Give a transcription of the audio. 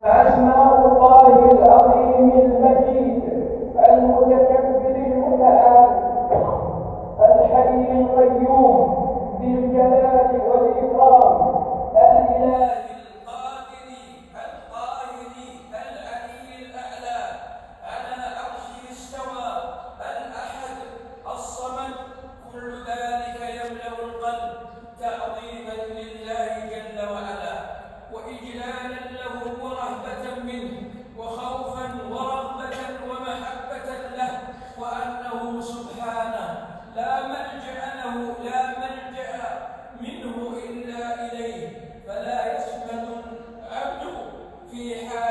أسماء الله العظيم المجيد المتكبر المتعال الحي القيوم ذي الجلال والإكرام الإله القادر القاهر العلي الأعلى على عرشه استوى الأحد الصمد كل ذلك يملأ القلب تعظيما لله جل وعلا وإجلالا له ورهبة منه وخوفا ورغبة ومحبة له وأنه سبحانه لا ملجأ منه إلا إليه فلا يصمد العبد في حال